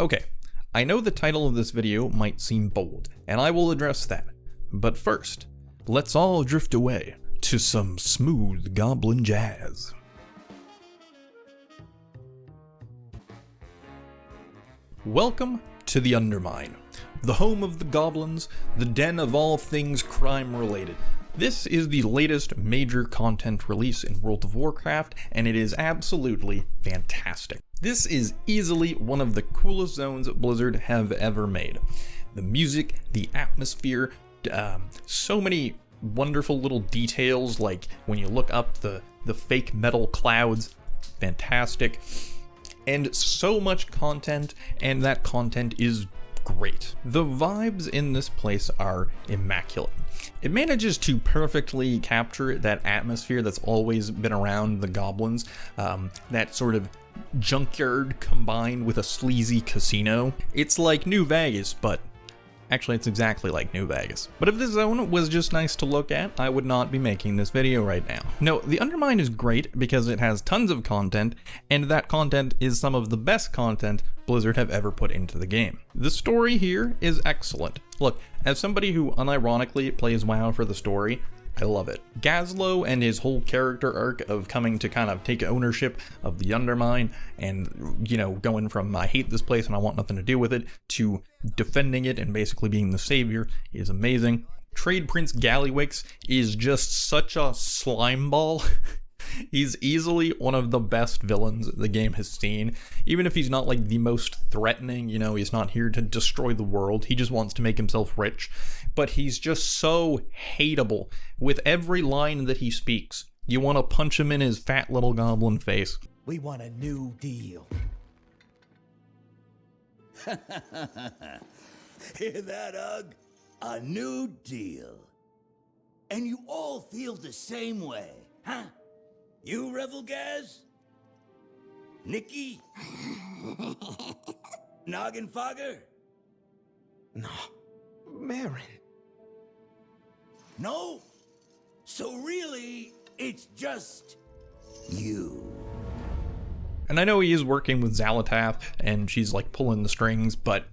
Okay, I know the title of this video might seem bold, and I will address that. But first, let's all drift away to some smooth goblin jazz. Welcome to the Undermine, the home of the goblins, the den of all things crime related. This is the latest major content release in World of Warcraft, and it is absolutely fantastic. This is easily one of the coolest zones Blizzard have ever made. The music, the atmosphere, so many wonderful little details, like when you look up the fake metal clouds, fantastic. And so much content, and that content is great. The vibes in this place are immaculate. It manages to perfectly capture that atmosphere that's always been around the goblins, that sort of junkyard combined with a sleazy casino. It's like New Vegas, but actually it's exactly like New Vegas. But if this zone was just nice to look at, I would not be making this video right now. No, the Undermine is great because it has tons of content, and that content is some of the best content Blizzard have ever put into the game. The story here is excellent. Look, as somebody who unironically plays WoW for the story, I love it. Gazlo and his whole character arc of coming to kind of take ownership of the Undermine and, you know, going from I hate this place and I want nothing to do with it to defending it and basically being the savior is amazing. Trade Prince Gallywix is just such a slime ball. He's easily one of the best villains the game has seen. Even if he's not like the most threatening, you know, he's not here to destroy the world. He just wants to make himself rich. But he's just so hateable. With every line that he speaks, you want to punch him in his fat little goblin face. We want a new deal. Hear that, Ugg? A new deal. And you all feel the same way, huh? You, Revel Gaz? Nikki? Noggin Fogger? No, Marin. No? So really, it's just you. And I know he is working with Xalatath, and she's like pulling the strings, but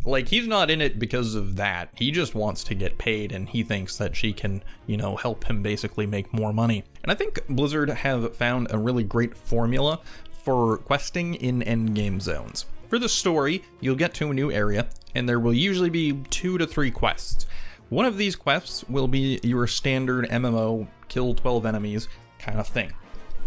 like he's not in it because of that. He just wants to get paid, and he thinks that she can, you know, help him basically make more money. And I think Blizzard have found a really great formula for questing in endgame zones. For the story, you'll get to a new area, and there will usually be 2 to 3 quests. One of these quests will be your standard MMO, kill 12 enemies kind of thing.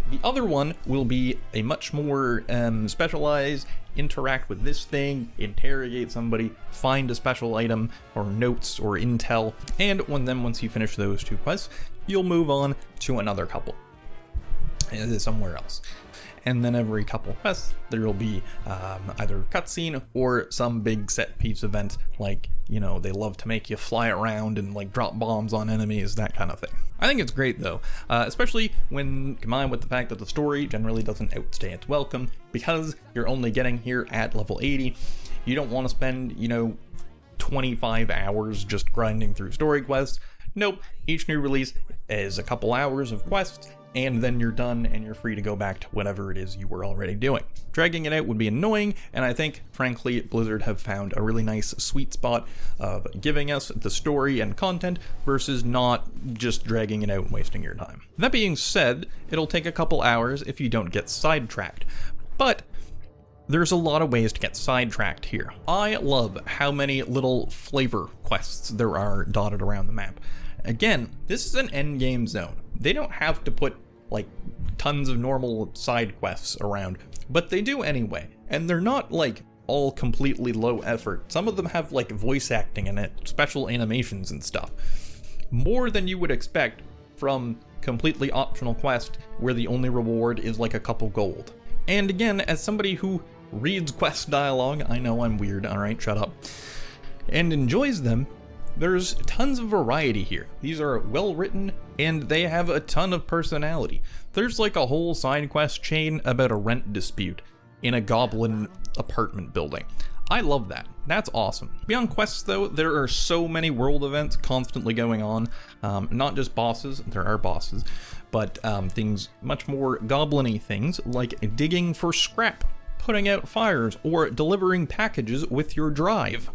The other one will be a much more specialized, interact with this thing, interrogate somebody, find a special item or notes or intel, and once you finish those 2 quests, you'll move on to another couple somewhere else. And then every couple quests, there will be either a cutscene or some big set piece event, like, you know, they love to make you fly around and like drop bombs on enemies, that kind of thing. I think it's great though, especially when combined with the fact that the story generally doesn't outstay its welcome, because you're only getting here at level 80. You don't want to spend, you know, 25 hours just grinding through story quests. Nope, each new release is a couple hours of quests, and then you're done and you're free to go back to whatever it is you were already doing. Dragging it out would be annoying, and I think, frankly, Blizzard have found a really nice sweet spot of giving us the story and content versus not just dragging it out and wasting your time. That being said, it'll take a couple hours if you don't get sidetracked, but there's a lot of ways to get sidetracked here. I love how many little flavor quests there are dotted around the map. Again, this is an endgame zone. They don't have to put like tons of normal side quests around, but they do anyway. And they're not like all completely low effort. Some of them have like voice acting in it, special animations and stuff. More than you would expect from completely optional quest where the only reward is like a couple gold. And again, as somebody who reads quest dialogue, I know I'm weird, alright, shut up, and enjoys them, there's tons of variety here. These are well written, and they have a ton of personality. There's like a whole side quest chain about a rent dispute in a goblin apartment building. I love that. That's awesome. Beyond quests though, there are so many world events constantly going on. Not just bosses, there are bosses, but things much more goblin-y things like digging for scrap. putting out fires, or delivering packages with your drive.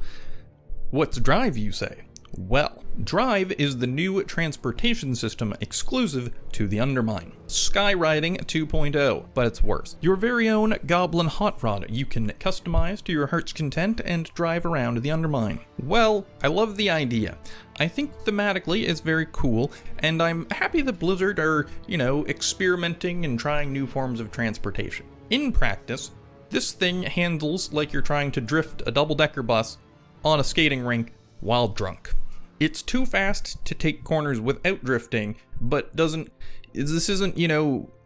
What's Drive, you say? Well, Drive is the new transportation system exclusive to the Undermine. Skyriding 2.0, but it's worse. Your very own Goblin Hot Rod you can customize to your heart's content and drive around the Undermine. Well, I love the idea. I think thematically it's very cool, and I'm happy that Blizzard are, experimenting and trying new forms of transportation. In practice, this thing handles like you're trying to drift a double-decker bus on a skating rink while drunk. It's too fast to take corners without drifting, but this isn't,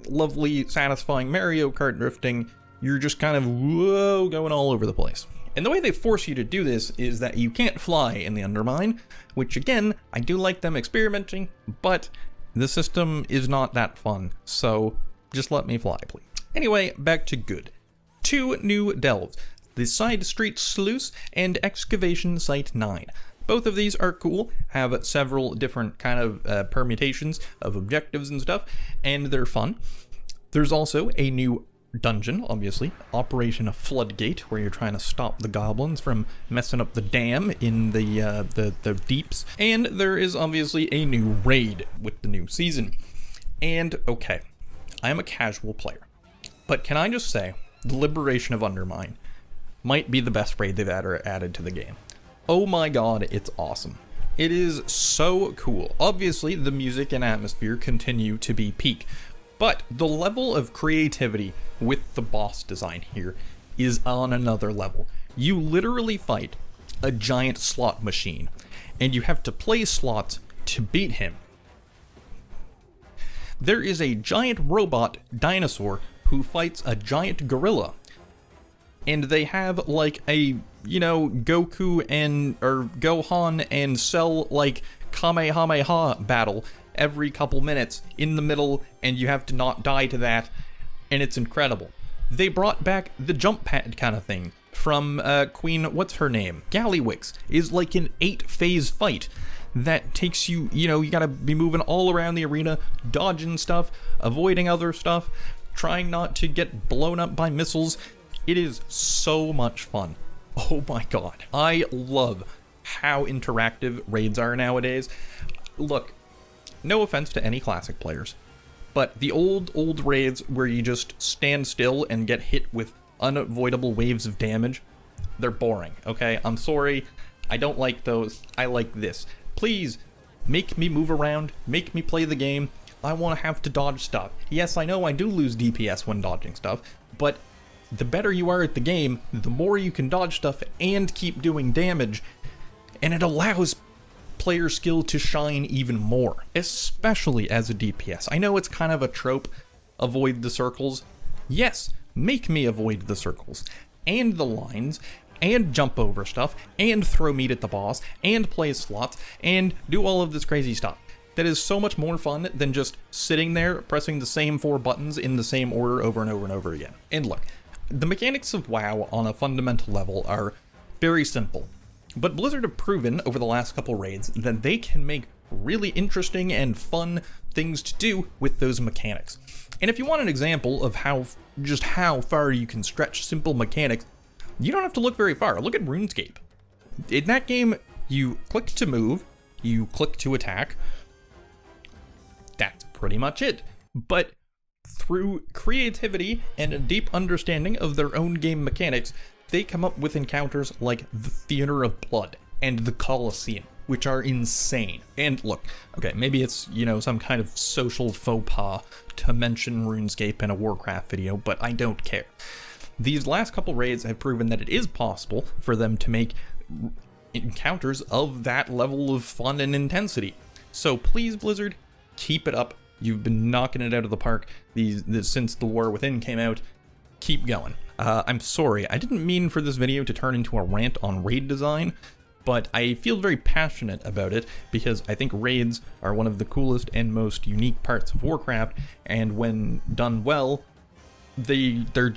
lovely, satisfying Mario Kart drifting. You're just kind of, going all over the place. And the way they force you to do this is that you can't fly in the Undermine, which again, I do like them experimenting, but the system is not that fun, so just let me fly, please. Anyway, back to good. 2 new delves, the Side Street Sluice and Excavation Site 9. Both of these are cool, have several different kind of permutations of objectives and stuff, and they're fun. There's also a new dungeon, obviously, Operation Floodgate, where you're trying to stop the goblins from messing up the dam in the deeps. And there is obviously a new raid with the new season. And okay, I am a casual player, but can I just say, the Liberation of Undermine might be the best raid they've ever added to the game. Oh my god, it's awesome. It is so cool. Obviously, the music and atmosphere continue to be peak, but the level of creativity with the boss design here is on another level. You literally fight a giant slot machine, and you have to play slots to beat him. There is a giant robot dinosaur who fights a giant gorilla, and they have like a, Goku or Gohan and Cell like Kamehameha battle every couple minutes in the middle, and you have to not die to that, and it's incredible. They brought back the jump pad kind of thing from Queen, what's her name? Gallywix is like an 8-phase fight that takes you, you gotta be moving all around the arena, dodging stuff, avoiding other stuff, trying not to get blown up by missiles. It is so much fun. Oh my god. I love how interactive raids are nowadays. Look, no offense to any classic players, but the old raids where you just stand still and get hit with unavoidable waves of damage, they're boring, okay? I'm sorry. I don't like those. I like this. Please, make me move around. Make me play the game. I want to have to dodge stuff. Yes, I know I do lose DPS when dodging stuff, but the better you are at the game, the more you can dodge stuff and keep doing damage, and it allows player skill to shine even more, especially as a DPS. I know it's kind of a trope, avoid the circles. Yes, make me avoid the circles, and the lines, and jump over stuff, and throw meat at the boss, and play slots, and do all of this crazy stuff. That is so much more fun than just sitting there pressing the same 4 buttons in the same order over and over and over again. And look, the mechanics of WoW on a fundamental level are very simple, but Blizzard have proven over the last couple raids that they can make really interesting and fun things to do with those mechanics. And if you want an example of how far you can stretch simple mechanics, you don't have to look very far. Look at RuneScape. In that game, you click to move, you click to attack. That's pretty much it. But through creativity and a deep understanding of their own game mechanics, they come up with encounters like the Theater of Blood and the Colosseum, which are insane. And look, okay, maybe it's, some kind of social faux pas to mention RuneScape in a Warcraft video, but I don't care. These last couple raids have proven that it is possible for them to make encounters of that level of fun and intensity. So please, Blizzard, keep it up. You've been knocking it out of the park since The War Within came out. Keep going. I'm sorry, I didn't mean for this video to turn into a rant on raid design, but I feel very passionate about it because I think raids are one of the coolest and most unique parts of Warcraft, and when done well, they're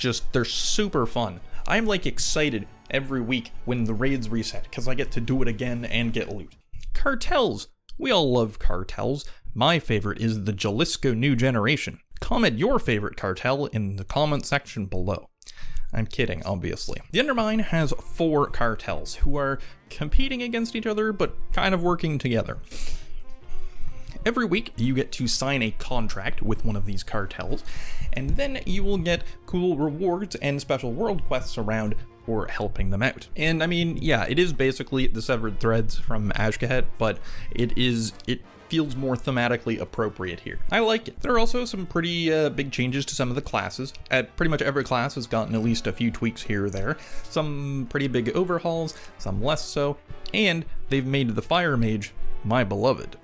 super fun. I'm like excited every week when the raids reset because I get to do it again and get loot. Cartels. We all love cartels. My favorite is the Jalisco New Generation. Comment your favorite cartel in the comment section below. I'm kidding, obviously. The Undermine has 4 cartels who are competing against each other, but kind of working together. Every week, you get to sign a contract with one of these cartels, and then you will get cool rewards and special world quests around for helping them out. And I mean, yeah, it is basically the Severed Threads from Ashkahet, but it feels more thematically appropriate here. I like it. There are also some pretty big changes to some of the classes. Pretty much every class has gotten at least a few tweaks here or there. Some pretty big overhauls, some less so, and they've made the Fire Mage my beloved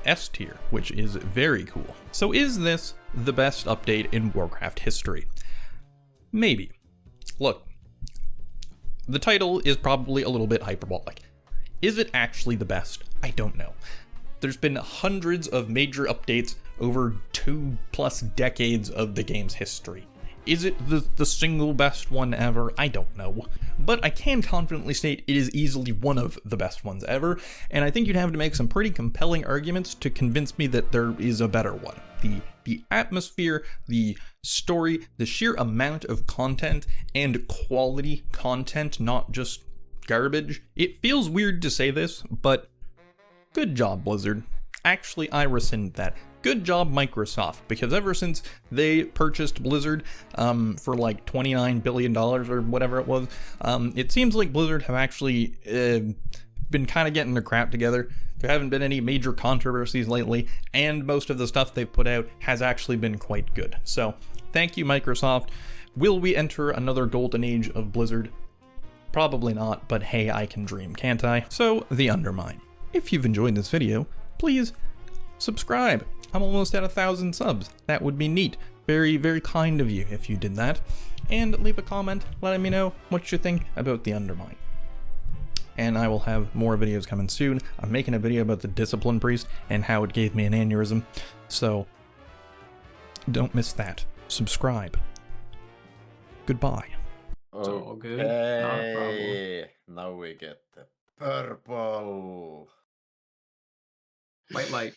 S tier, which is very cool. So is this the best update in Warcraft history? Maybe. Look, the title is probably a little bit hyperbolic. Is it actually the best? I don't know. There's been hundreds of major updates over 2+ decades of the game's history. Is it the single best one ever? I don't know. But I can confidently state it is easily one of the best ones ever, and I think you'd have to make some pretty compelling arguments to convince me that there is a better one. The atmosphere, the story, the sheer amount of content, and quality content, not just garbage. It feels weird to say this, but good job, Blizzard. Actually, I rescind that. Good job, Microsoft, because ever since they purchased Blizzard for like $29 billion or whatever it was, it seems like Blizzard have actually been kind of getting their crap together. There haven't been any major controversies lately, and most of the stuff they've put out has actually been quite good. So, thank you, Microsoft. Will we enter another golden age of Blizzard? Probably not, but hey, I can dream, can't I? So, the Undermine. If you've enjoyed this video, please subscribe. I'm almost at 1,000 subs. That would be neat. Very, very kind of you if you did that. And leave a comment letting me know what you think about the Undermine. And I will have more videos coming soon. I'm making a video about the Discipline Priest and how it gave me an aneurysm. So, don't miss that. Subscribe. Goodbye. It's all good. Not a problem. Okay, now we get the purple. White light.